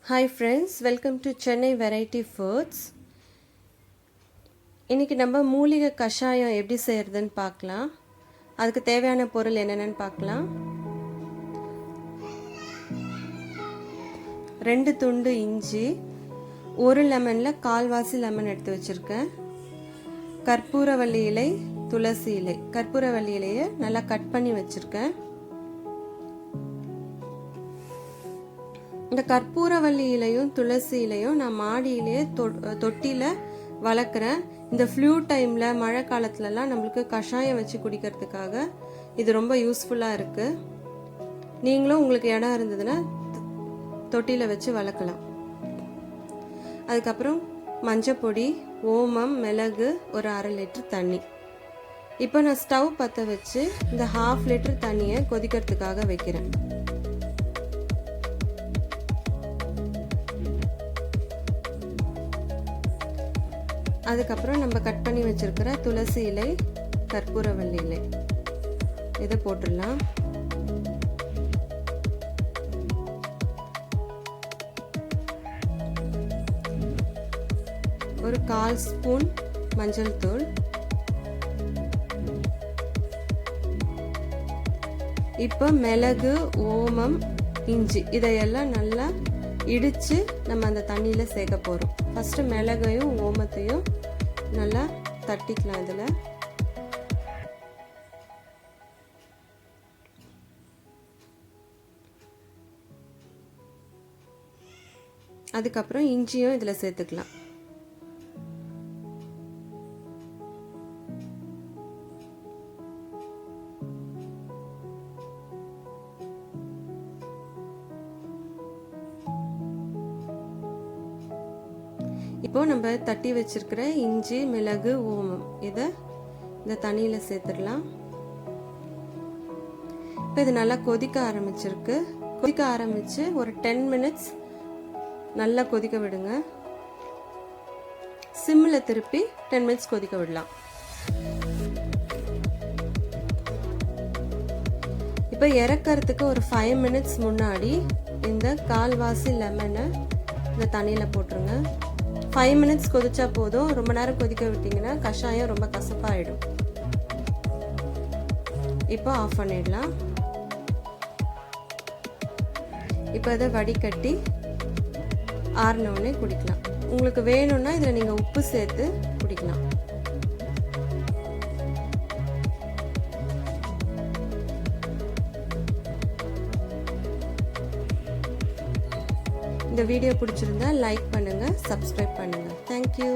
Hi friends, welcome to Chennai Variety Foods. இன்னைக்கு நம்ம மூலிகை கஷாயம் எப்படி செய்யறதுன்னு பார்க்கலாம். அதுக்கு தேவையான பொருள் என்னென்னன்னு பார்க்கலாம். 2 துண்டு இஞ்சி, 1 லெமன்ல கால்வாசி லெமன் எடுத்து வச்சிருக்கேன். கற்பூரவள்ளி இலை, துளசி இலை. கற்பூரவள்ளி இலையை நல்லா கட் பண்ணி வச்சிருக்கேன். இந்த கற்பூரவள்ளி இலையும் துளசி இலையும் நான் மாடியிலேயே தொட்டியில் வளர்க்குறேன். இந்த ஃப்ளூ டைமில் மழை காலத்துலலாம் நம்மளுக்கு கஷாயம் வச்சு குடிக்கிறதுக்காக இது ரொம்ப யூஸ்ஃபுல்லாக இருக்குது. நீங்களும் உங்களுக்கு இடம் இருந்ததுன்னா தொட்டியில் வச்சு வளர்க்கலாம். அதுக்கப்புறம் மஞ்சப்பொடி, ஓமம், மிளகு, ஒரு 1/2 லிட்டர் தண்ணி. இப்போ நான் ஸ்டவ் பற்ற வச்சு இந்த 1/2 லிட்டர் தண்ணியை கொதிக்கிறதுக்காக வைக்கிறேன். அதுக்கப்புறம் நம்ம கட் பண்ணி வச்சிருக்கிற துளசி இலை, கற்பூரவள்ளி இலை இதை போட்டுடலாம். ஒரு 1/4 ஸ்பூன் மஞ்சள் தூள், இப்போ மிளகு, ஓமம், இஞ்சி இதையெல்லாம் நல்லா இடித்து நம்ம அந்த தண்ணியில் சேர்க்க போகிறோம். ஃபஸ்ட்டு மிளகையும் ஓமத்தையும் நல்லா தட்டிக்கலாம். இதில் அதுக்கப்புறம் இஞ்சியும் இதில் சேர்த்துக்கலாம். இப்போ நம்ம தட்டி வச்சிருக்கிற இஞ்சி, மிளகு, ஓமம் இதை இந்த தண்ணியில் சேர்த்துடலாம். இப்போ இது நல்லா கொதிக்க ஆரம்பிச்சிருக்கு. கொதிக்க ஆரம்பிச்சு ஒரு 10 மினிட்ஸ் நல்லா கொதிக்க விடுங்க. சிம்மில் திருப்பி 10 மினிட்ஸ் கொதிக்க விடலாம். இப்போ இறக்கிறதுக்கு ஒரு 5 மினிட்ஸ் முன்னாடி இந்த கால்வாசி லெமனை இந்த தண்ணியில் போட்டுருங்க. 5 மினிட்ஸ் கொதிச்சா போதும். ரொம்ப நேரம் கொதிக்க விட்டீங்கன்னா கஷாயம் ரொம்ப கசப்பாயிடும். இப்போ ஆஃப் பண்ணிடலாம். இப்போ அதை வடிகட்டி ஆறினோடனே குடிக்கலாம். உங்களுக்கு வேணும்னா இதில் நீங்கள் உப்பு சேர்த்து குடிக்கலாம். இந்த வீடியோ பிடிச்சிருந்தா லைக் பண்ணுங்க, சப்ஸ்கிரைப் பண்ணுங்க. தேங்க்யூ.